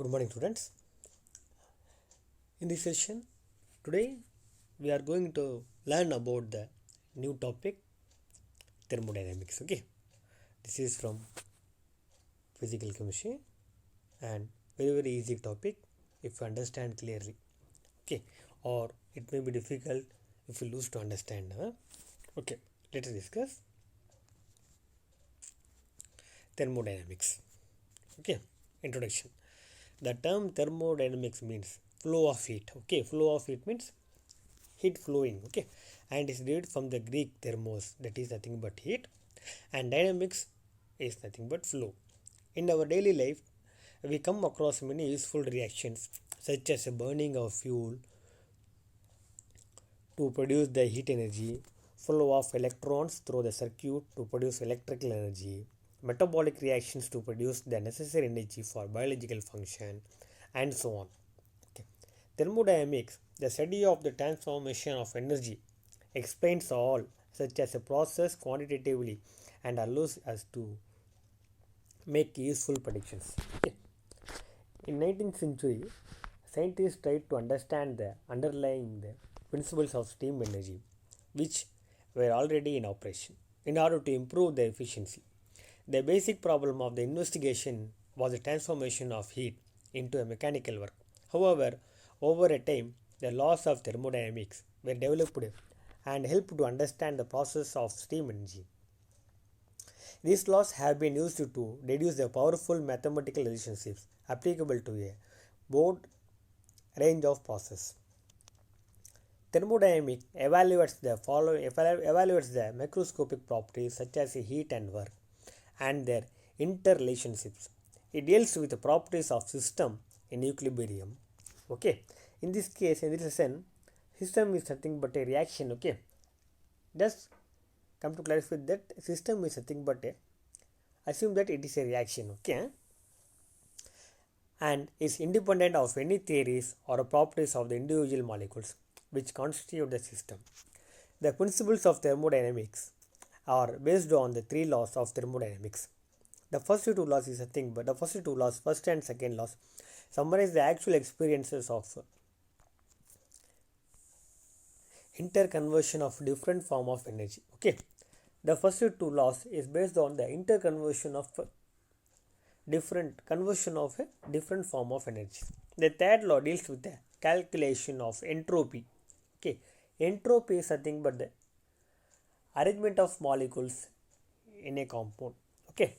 Good morning, students. In this session, today we are going to learn about the new topic thermodynamics. Okay, this is from physical chemistry and very easy topic if you understand clearly. Okay, or it may be difficult if you lose to understand. Okay, let us discuss thermodynamics. Okay, introduction. The term thermodynamics means flow of heat. Okay, flow of heat means heat flowing. Okay, and is derived from the Greek thermos, that is nothing but heat, and dynamics is nothing but flow. In our daily life, we come across many useful reactions such as burning of fuel to produce the heat energy, flow of electrons through the circuit to produce electrical energy, metabolic reactions to produce the necessary energy for biological function, and so on. Okay. Thermodynamics, the study of the transformation of energy, explains all such as a process quantitatively and allows us to make useful predictions. Okay. In 19th century, scientists tried to understand the underlying the principles of steam energy, which were already in operation, in order to improve their efficiency. The basic problem of the investigation was the transformation of heat into a mechanical work. However, over a time, the laws of thermodynamics were developed and helped to understand the process of steam energy. These laws have been used to deduce the powerful mathematical relationships applicable to a broad range of processes. Thermodynamics evaluates the macroscopic properties such as heat and work and their interrelationships. It deals with the properties of system in equilibrium. Okay. In this case, in this lesson, system is nothing but a reaction. Okay. Just come to clarify that system is nothing but a assume that it is a reaction. Okay. And is independent of any theories or properties of the individual molecules which constitute the system. The principles of thermodynamics are based on the three laws of thermodynamics. The first two laws is nothing but the first two laws, first and second laws, summarize the actual experiences of interconversion of different form of energy. Okay, the first two laws is based on the interconversion of a different form of energy. The third law deals with the calculation of entropy. Okay, entropy is nothing but the arrangement of molecules in a compound. Okay,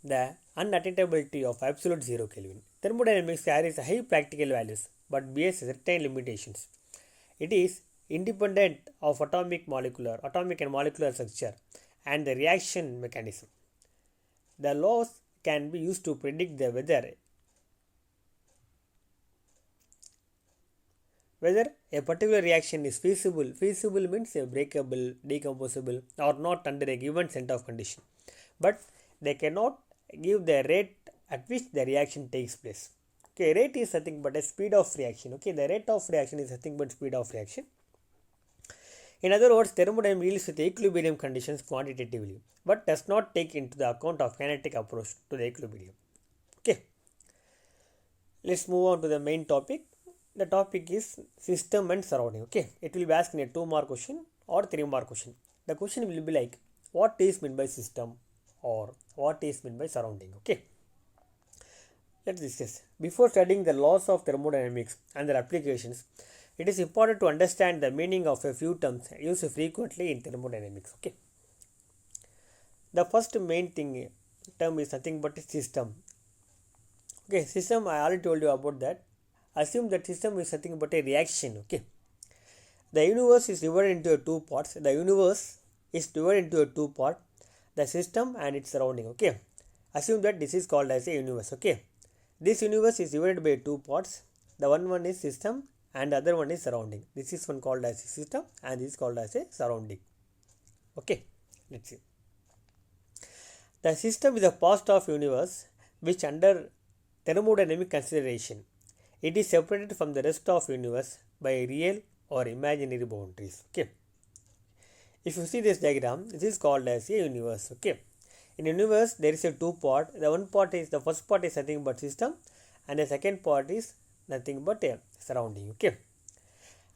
the unattainability of absolute zero Kelvin. Thermodynamics carries high practical values but bears certain limitations. It is independent of atomic and molecular structure and the reaction mechanism. The laws can be used to predict the whether a particular reaction is feasible. Feasible means breakable, decomposable, or not under a given set of conditions. But they cannot give the rate at which the reaction takes place. Okay, rate is nothing but a speed of reaction. Okay, the rate of reaction is nothing but speed of reaction. In other words, thermodynamics deals with equilibrium conditions quantitatively, but does not take into the account of kinetic approach to the equilibrium. Okay, let's move on to the main topic. The topic is system and surrounding. Okay, it will be asked in a 2-mark question or 3-mark question. The question will be like, what is meant by system or what is meant by surrounding? Okay, let's discuss. Before studying the laws of thermodynamics and their applications, it is important to understand the meaning of a few terms used frequently in thermodynamics. Okay, the first main term is nothing but a system. Okay, system, I already told you about that. Assume that system is nothing but a reaction. Okay, the universe is divided into two parts. The system and its surrounding. Okay, assume that this is called as a universe. Okay, this universe is divided by two parts. The one is system and the other one is surrounding. This is one called as a system and this is called as a surrounding. Okay, let's see. The system is a part of universe which under thermodynamic consideration, it is separated from the rest of universe by real or imaginary boundaries. Okay, if you see this diagram, this is called as a universe. Okay, In universe, there is a two part. The first part is nothing but system, and the second part is nothing but a surrounding. Okay,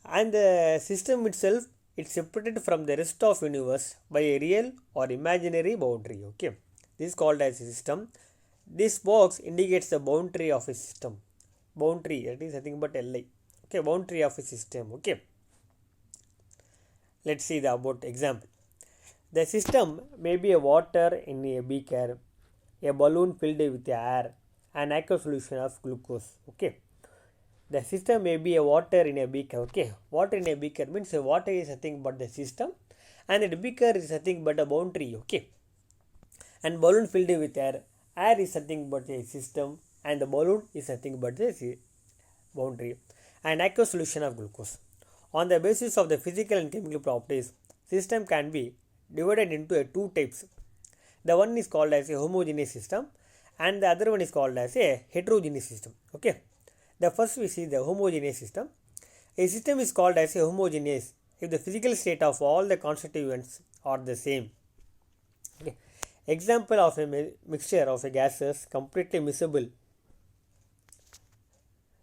and the system itself it's separated from the rest of universe by a real or imaginary boundary. Okay, this is called as a system. This box indicates the boundary of a system. Boundary, that is nothing but Li. Okay, boundary of a system. Okay, let's see the about example. The system may be a water in a beaker, a balloon filled with air, an aqueous solution of glucose. Okay, the system may be a water in a beaker. Okay, water in a beaker means water is nothing but the system, and the beaker is nothing but a boundary. Okay, and balloon filled with air. Air is nothing but a system, and the balloon is nothing but the boundary. An aqueous solution of glucose. On the basis of the physical and chemical properties, system can be divided into two types. The one is called as a homogeneous system, and the other one is called as a heterogeneous system. Okay. The first we see the homogeneous system. A system is called as a homogeneous if the physical state of all the constituents are the same. Okay. Example of a mixture of a gases completely miscible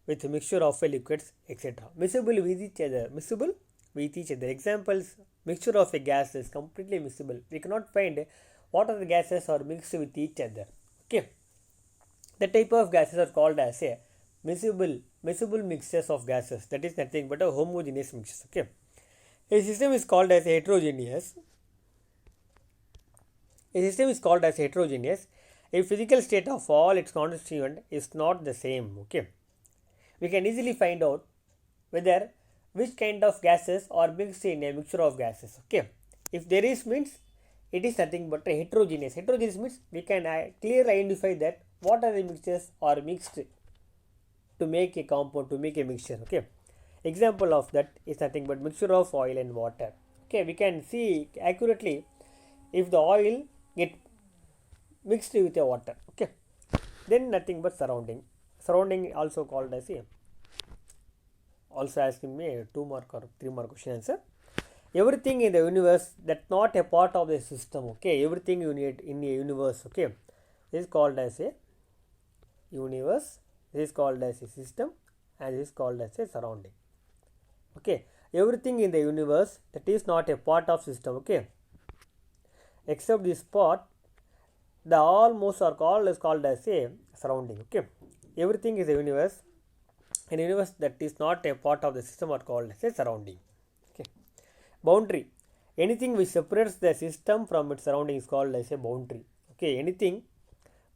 with a mixture of a liquids, etc. Miscible with each other. Miscible with each other. Examples: mixture of a gas is completely miscible. We cannot find what are the gases are mixed with each other. Okay. The type of gases are called as a miscible mixtures of gases. That is nothing but a homogeneous mixtures. Okay. A system is called as heterogeneous. A system is called as heterogeneous. A physical state of all its constituents is not the same. Okay. We can easily find out whether which kind of gases are mixed in a mixture of gases. Okay. If there is means it is nothing but a heterogeneous. Heterogeneous means we can clearly identify that what are the mixtures are mixed to make a compound, to make a mixture. Okay. Example of that is nothing but mixture of oil and water. Okay. We can see accurately if the oil get mixed with the water. Okay. Then nothing but surrounding. Surrounding also called as a, also asking me a 2 mark or 3 mark question answer. Everything in the universe that's not a part of the system. Okay, everything you need in a universe. Okay, this is called as a universe. This is called as a system, and this is called as a surrounding. Okay, everything in the universe that is not a part of system. Okay, except this part, the almost are called as a surrounding. Okay, everything is a universe. An universe that is not a part of the system are called as a surrounding. Okay. Boundary. Anything which separates the system from its surrounding is called as a boundary. Okay. Anything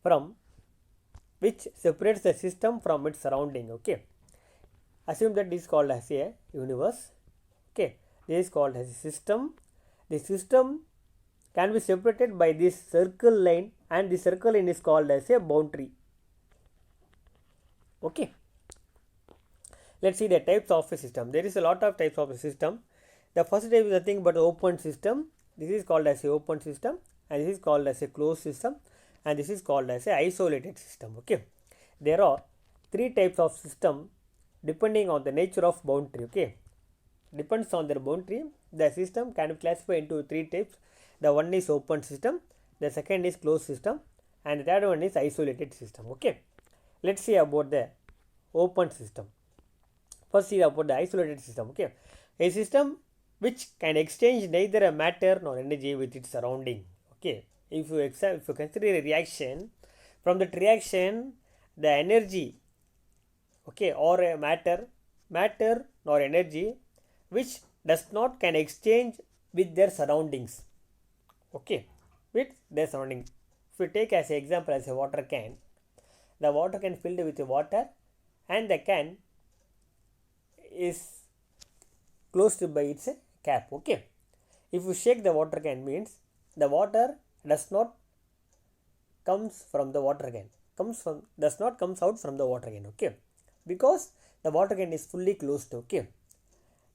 from which separates the system from its surrounding. Okay. Assume that this is called as a universe. Okay. This is called as a system. The system can be separated by this circle line, and the circle line is called as a boundary. Okay. Let's see the types of a system. There is a lot of types of a system. The first type is nothing but open system. This is called as a open system, and this is called as a closed system, and this is called as a isolated system. Okay. There are three types of system depending on the nature of boundary. Okay. Depends on their boundary. The system can be classified into three types. The one is open system, the second is closed system, and the third one is isolated system. Okay. Let's see about the open system. First, see about the isolated system. Okay, a system which can exchange neither a matter nor energy with its surrounding. Okay, if you consider a reaction, from that reaction, the energy, okay, or a matter nor energy, which does not can exchange with their surroundings. Okay, with their surrounding. If we take as an example as a water can, the water can filled with water, and the can is closed by its cap. Okay, if you shake the water can means the water does not comes from the water can, does not comes out from the water can. Okay, because the water can is fully closed. Okay,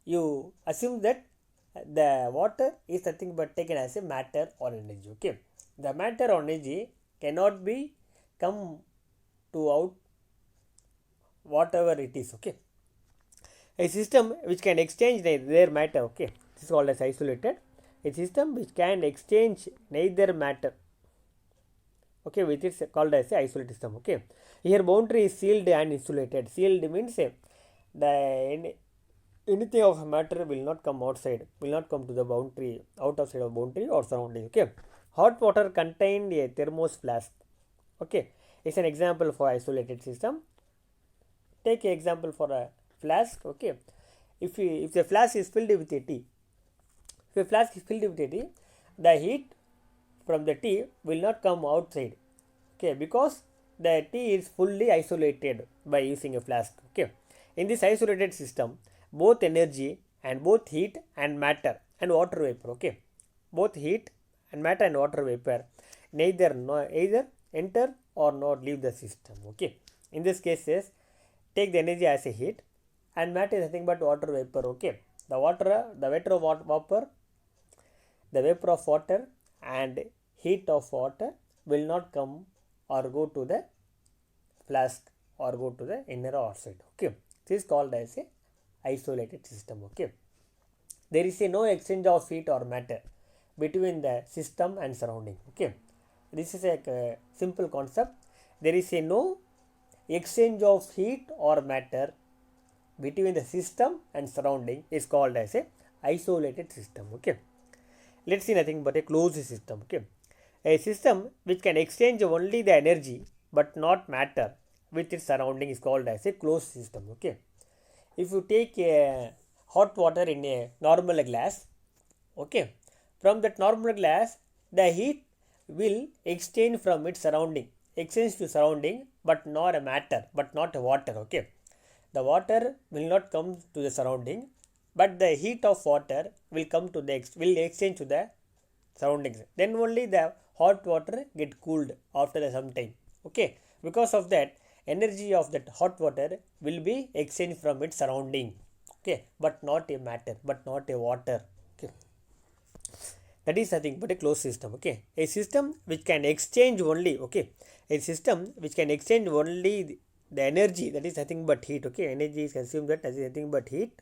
you assume that the water is nothing but taken as a matter or energy. Okay, the matter or energy cannot be come to out whatever it is. Okay, a system which can exchange their matter. Okay, this is called as isolated. A system which can exchange neither matter okay, which is called as a isolated system. Okay, here boundary is sealed and insulated. Sealed means the anything of matter will not come outside, will not come to the boundary, out of side of boundary or surrounding. Okay, hot water contained a thermos flask. Okay, it's an example for isolated system. Take an example for a flask. Okay, if the flask is filled with a tea, if a flask is filled with a tea, the heat from the tea will not come outside. Okay, because the tea is fully isolated by using a flask. Okay, in this isolated system, both energy and both heat and matter and water vapor. Okay, both heat and matter and water vapor either enter or not leave the system. Okay, in this cases, take the energy as a heat and matter is nothing but water vapor. Okay, the vapor of water and heat of water will not come or go to the flask or go to the inner or outside. Okay, this is called as a isolated system. Okay, there is no exchange of heat or matter between the system and surrounding. Okay, this is a simple concept. There is no exchange of heat or matter between the system and surrounding is called as a isolated system. Okay, let's see nothing but a closed system. Okay, a system which can exchange only the energy but not matter with its surrounding is called as a closed system. Okay, if you take a hot water in a normal glass, okay, from that normal glass the heat will exchange from its surrounding, exchange to surrounding, but not a matter, but not a water. Okay, the water will not come to the surrounding, but the heat of water will come to the will exchange to the surroundings. Then only the hot water get cooled after some time. Okay, because of that, energy of that hot water will be exchanged from its surrounding. Okay, but not a matter, but not a water. Okay, that is nothing but a closed system. Okay, a system which can exchange only. Okay, a system which can exchange only the energy, that is nothing but heat. Okay, energy is consumed that as nothing but heat.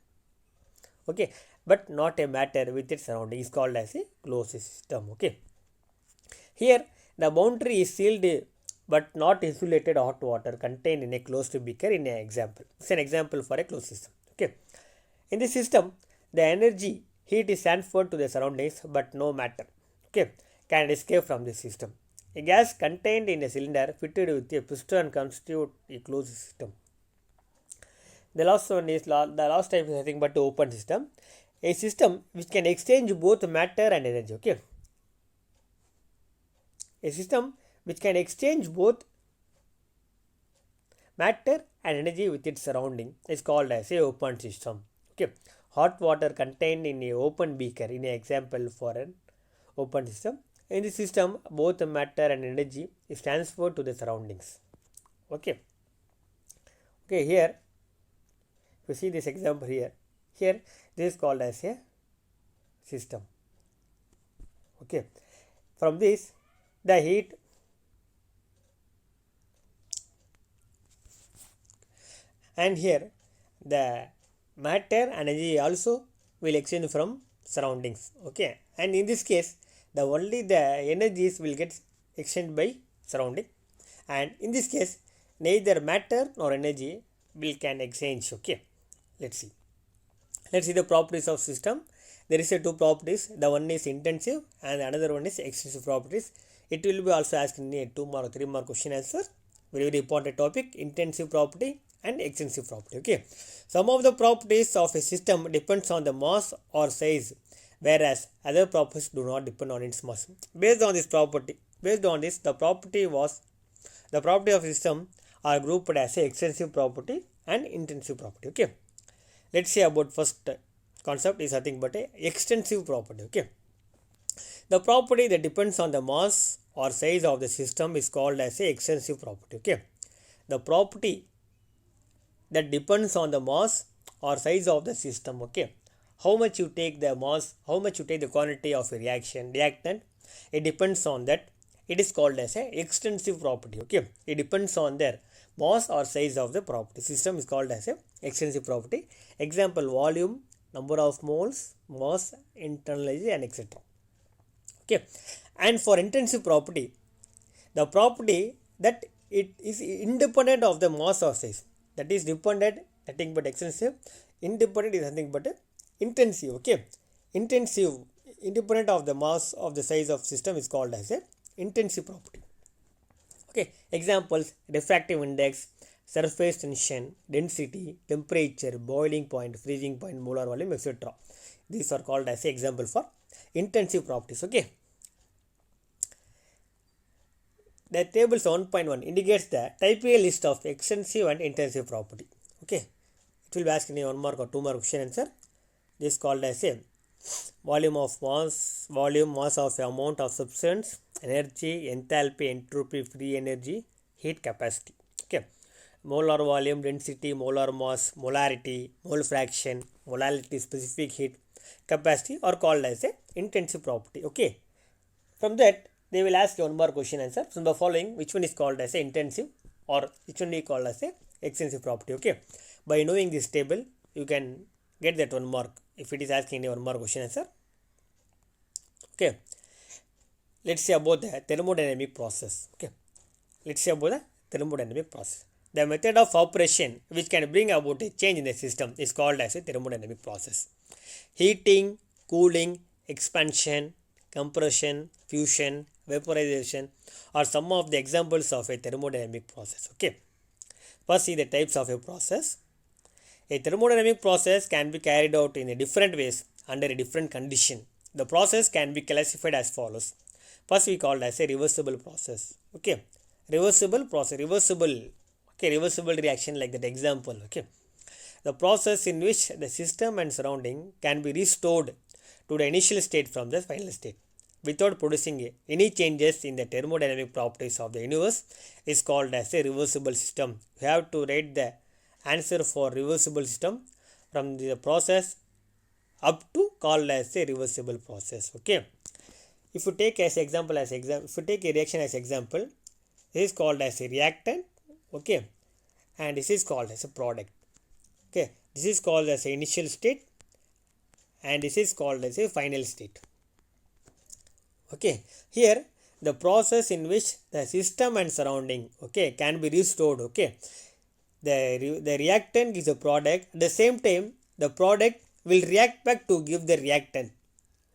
Okay, but not a matter with its surrounding is called as a closed system. Okay, here the boundary is sealed but not insulated hot water contained in a closed beaker in an example. It's an example for a closed system. Okay, in this system the energy heat is transferred to the surroundings but no matter, okay, can escape from the system. A gas contained in a cylinder fitted with a piston constitute a closed system. The last one is the last type is nothing but open system. A system which can exchange both matter and energy. Okay, a system which can exchange both matter and energy with its surrounding is called as a open system. Okay, hot water contained in a open beaker in an example for an open system. In this system, both matter and energy is transferred to the surroundings. Okay, here you see this example here. Here this is called as a system. Okay, from this the heat and here the matter and energy also will exchange from surroundings. Okay, and in this case the only the energies will get exchanged by surrounding, and in this case neither matter nor energy will can exchange. Okay, let's see the properties of system. There is a two properties. The one is intensive and another one is extensive properties. It will be also asked in a 2 mark 3 mark question answer. Very important topic, intensive property and extensive property. Okay, some of the properties of a system depends on the mass or size, whereas other properties do not depend on its mass. Based on this, the property of system are grouped as a extensive property and intensive property. Okay, let's see about first concept is nothing but a extensive property. Okay, the property that depends on the mass or size of the system is called as a extensive property. Okay, the property that depends on the mass or size of the system. Okay, how much you take the mass, how much you take the quantity of a reactant, it depends on that. It is called as a extensive property. Okay, it depends on their mass or size of the property. System is called as a extensive property. Example, volume, number of moles, mass, internal energy, and etc. Okay, and for intensive property, the property that it is independent of the mass or size. That is dependent, nothing but extensive. Independent is nothing but intensive. Okay, intensive, independent of the mass of the size of system is called as a intensive property. Okay, examples: refractive index, surface tension, density, temperature, boiling point, freezing point, molar volume, etc. These are called as an example for intensive properties. Okay, the table 1.1 indicates the typical list of extensive and intensive property. Okay, it will be asking you 1 mark or 2 mark question answer. This is called as a volume of mass, volume, mass of amount of substance, energy, enthalpy, entropy, free energy, heat capacity. Okay, molar volume, density, molar mass, molarity, mole fraction, molality, specific heat capacity are called as a intensive property. Okay, from that they will ask you 1 more question answer. From the following, which one is called as a intensive or which one is called as a extensive property? Okay, by knowing this table you can get that 1 mark if it is asking you 1 more question answer. Okay, let's see about the thermodynamic process. Okay, let's see about the thermodynamic process. The method of operation which can bring about a change in the system is called as a thermodynamic process. Heating, cooling, expansion, compression, fusion, vaporization are some of the examples of a thermodynamic process. Okay, first see the types of a process. A thermodynamic process can be carried out in a different ways under a different condition. The process can be classified as follows. First we call it as a reversible process. Okay, reversible process, reversible. Okay, reversible reaction like that example. Okay, the process in which the system and surrounding can be restored to the initial state from the final state without producing any changes in the thermodynamic properties of the universe is called as a reversible system. You have to write the answer for reversible system from the process up to called as a reversible process. Okay, if you take as example if you take a reaction as example, this is called as a reactant. Okay, and this is called as a product. Okay, this is called as a initial state and this is called as a final state. Okay, here the process in which the system and surrounding, okay, can be restored. Okay, the reactant is a product. At the same time, the product will react back to give the reactant.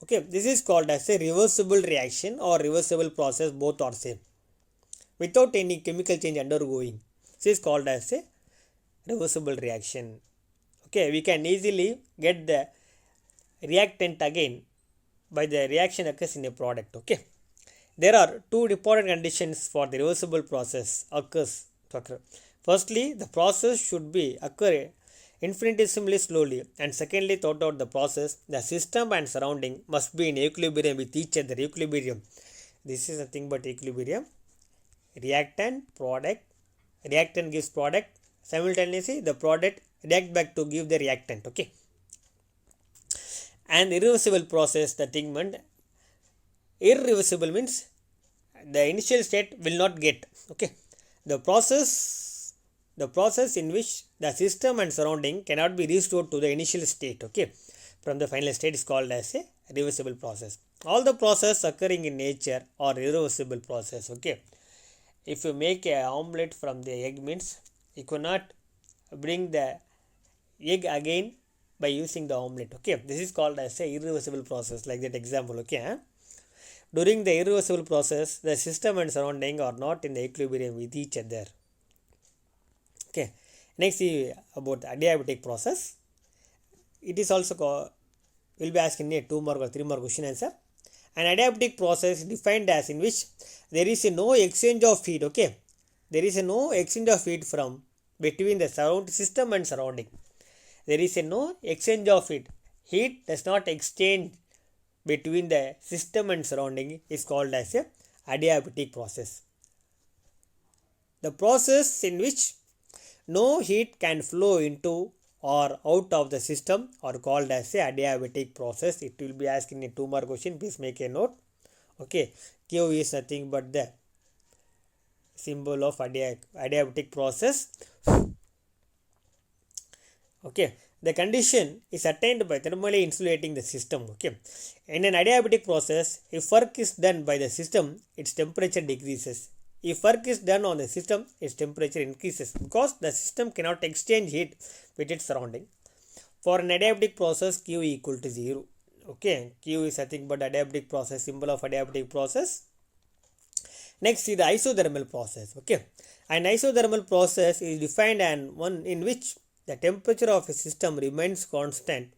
Okay, this is called as a reversible reaction or reversible process. Both are same without any chemical change undergoing. This is called as a reversible reaction. Okay, we can easily get the reactant again by the reaction occurs in a product. Okay, there are two important conditions for the reversible process to occur. Firstly, the process should be occur infinitesimally slowly, and secondly, throughout the process, the system and surrounding must be in equilibrium with each other. Equilibrium. This is nothing but equilibrium. Reactant, product. Reactant gives product. Simultaneously, the product react back to give the reactant. Okay. And irreversible process, the thing meant irreversible means the initial state will not get. Okay, the process in which the system and surrounding cannot be restored to the initial state. Okay, from the final state is called as a reversible process. All the process occurring in nature are irreversible process. Okay, if you make a omelette from the egg means you cannot bring the egg again by using the omelette. Okay, this is called as a irreversible process like that example. Okay, during the irreversible process, the system and surrounding are not in the equilibrium with each other. Okay, next see about the adiabatic process. It is also will be asking a 2 mark or 3 mark question answer. An adiabatic process defined as in which there is no exchange of heat. Okay, there is no exchange of heat from between the system and surrounding. There is no exchange of heat. Heat does not exchange between the system and surrounding is called as a adiabatic process. The process in which no heat can flow into or out of the system are called as a adiabatic process. It will be asking a 2 mark question. Please make a note. Okay, Q is nothing but the symbol of adiabatic process. Okay, the condition is attained by thermally insulating the system. Okay, in an adiabatic process, if work is done by the system, its temperature decreases. If work is done on the system, its temperature increases because the system cannot exchange heat with its surrounding. For an adiabatic process, Q equal to 0. Okay, Q is nothing but adiabatic process, symbol of adiabatic process. Next is the isothermal process. Okay, an isothermal process is defined as one in which the temperature of a system remains constant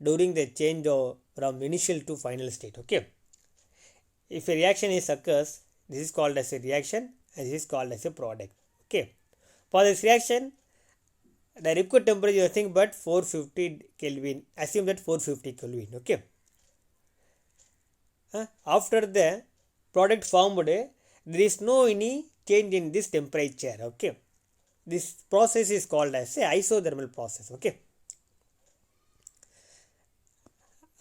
during the change from initial to final state. Okay, if a reaction is occurs, this is called as a reaction and this is called as a product. Okay, for this reaction, the required temperature is nothing but 450 Kelvin. Assume that 450 Kelvin. Okay. After the product formed, there is no any change in this temperature. Okay. This process is called as a isothermal process. Okay.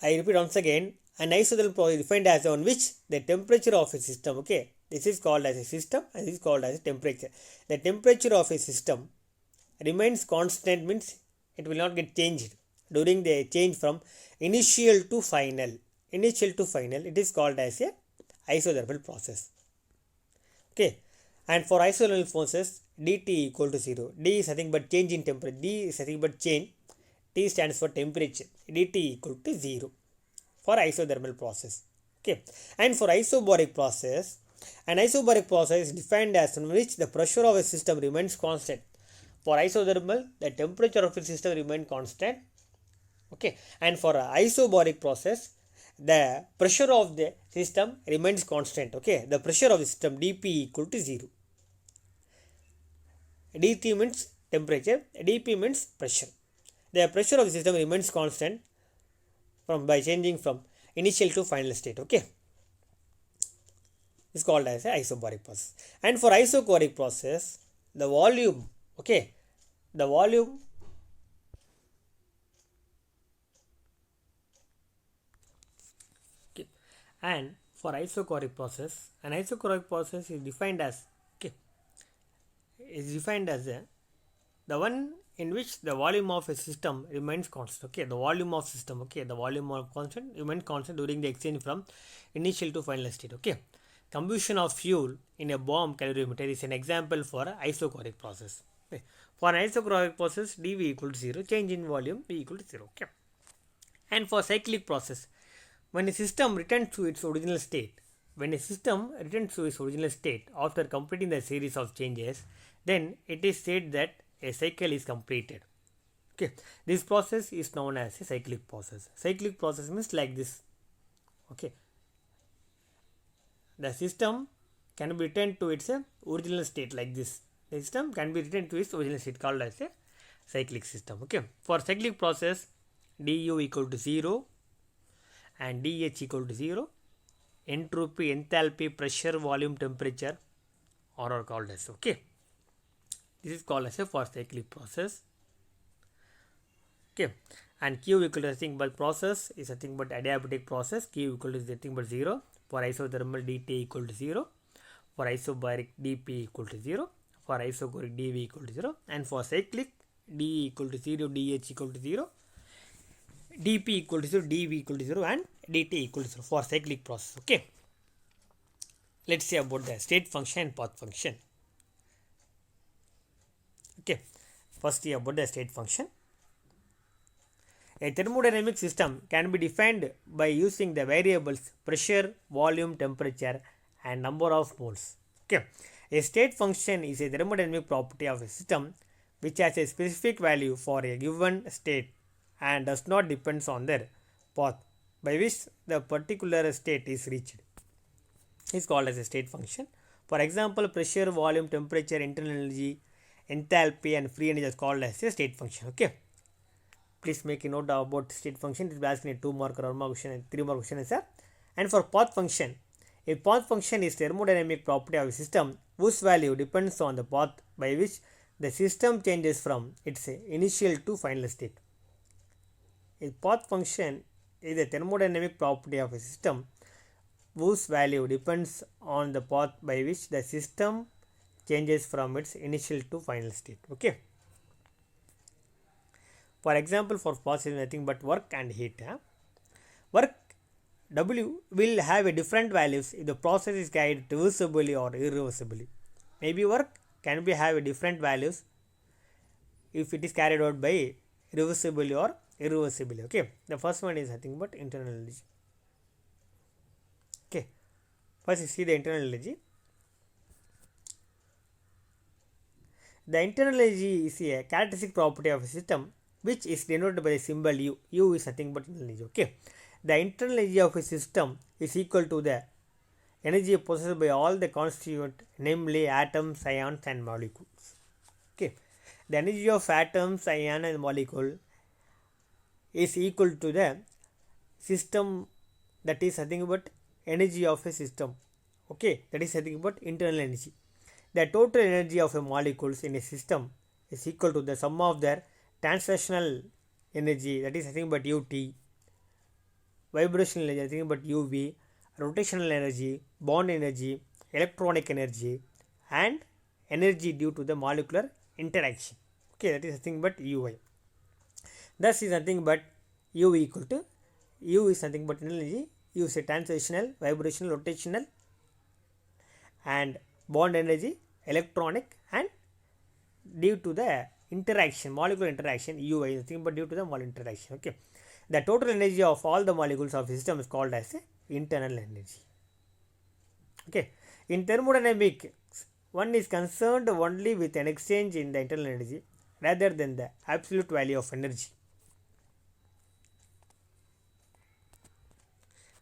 I repeat once again. An isothermal process is defined as on which the temperature of a system. Okay. This is called as a system and this is called as a temperature. The temperature of a system remains constant means it will not get changed during the change from initial to final. Initial to final, it is called as a isothermal process. Okay, and for isothermal process, dt equal to 0. D is nothing but change in temperature. D is nothing but change. T stands for temperature. dt equal to 0 for isothermal process. Okay, and for isobaric process, an isobaric process is defined as in which the pressure of a system remains constant. For isothermal, the temperature of the system remains constant. Okay, and for isobaric process, the pressure of the system remains constant. Okay, the pressure of the system dP equal to 0. dT means temperature, dP means pressure. The pressure of the system remains constant by changing from initial to final state. Okay, is called as a isobaric process. And for isochoric process, the volume, okay, the volume and for isochoric process, an isochoric process is defined as the one in which the volume of a system remains constant. Okay, the volume of system, okay, the volume of constant remains constant during the exchange from initial to final state. Okay, combustion of fuel in a bomb calorimeter is an example for isochoric process. Okay. For an isochoric process, dV equal to 0, change in volume V equal to 0. Okay, and for cyclic process, when a system returns to its original state, after completing the series of changes, then it is said that a cycle is completed. Okay, this process is known as a cyclic process. Cyclic process means like this. Okay, the system can be returned to its original state like this. The system can be returned to its original state called as a cyclic system. Okay, for cyclic process, du equal to 0 and dH equal to 0. Entropy, enthalpy, pressure, volume, temperature are called as. Okay, this is called as a for cyclic process. Okay, and Q equal to nothing but process is nothing but adiabatic process. Q equal to nothing but 0. For isothermal, dt equal to 0. For isobaric, dP equal to 0. For isochoric, dV equal to 0. And for cyclic, d equal to 0, dH equal to 0. dP equal to 0, dV equal to 0 and dt equal to 0 for cyclic process. Okay, let's see about the state function and path function. Okay, first see about the state function. A thermodynamic system can be defined by using the variables pressure, volume, temperature and number of moles. Okay, a state function is a thermodynamic property of a system which has a specific value for a given state and does not depend on their path by which the particular state is reached. Is called as a state function. For example, pressure, volume, temperature, internal energy, enthalpy and free energy is called as a state function. Okay, please make a note about state function. It will ask me 2 mark or 1 mark question and 3 mark question answer. And for path function, a path function is thermodynamic property of a system whose value depends on the path by which the system changes from its initial to final state. A path function is a thermodynamic property of a system whose value depends on the path by which the system changes from its initial to final state. Okay, for example, for path is nothing but work and heat. Work W will have a different values if the process is carried reversibly or irreversibly. maybe work can be have different values if it is carried out by reversibly or irreversibly. Okay, the first one is nothing but internal energy. Okay, first you see the internal energy. The internal energy is a characteristic property of a system which is denoted by the symbol U. U is nothing but internal energy. Okay, the internal energy of a system is equal to the energy possessed by all the constituent, namely atoms, ions, and molecules. Okay, the energy of atoms, ion, and molecule is equal to the system, that is nothing but energy of a system. Okay, that is nothing but internal energy. The total energy of a molecules in a system is equal to the sum of their translational energy, that is nothing but UT, vibrational energy, nothing but UV, rotational energy, bond energy, electronic energy, and energy due to the molecular interaction. Okay, that is nothing but UI. Thus is nothing but U equal to U is nothing but energy. U is a translational, vibrational, rotational, and bond energy, electronic, and due to the interaction, molecular interaction. UI is nothing but due to the molecular interaction. Okay, the total energy of all the molecules of system is called as internal energy. Okay, in thermodynamics, one is concerned only with an exchange in the internal energy rather than the absolute value of energy.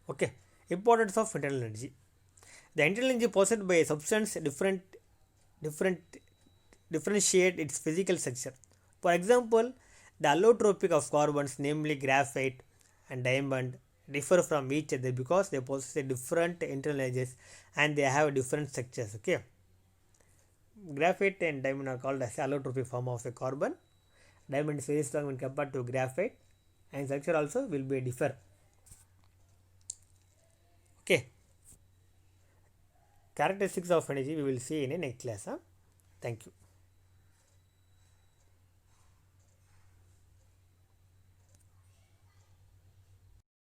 Okay, importance of internal energy. The internal energy possessed by a substance differentiate its physical structure. For example, the allotropic of carbons, namely graphite and diamond, differ from each other because they possess a different internal energies and they have different structures. Okay, graphite and diamond are called as allotropic form of a carbon. Diamond is very strong when compared to graphite, and structure also will be differ. Okay, characteristics of energy we will see in a next class. Thank you.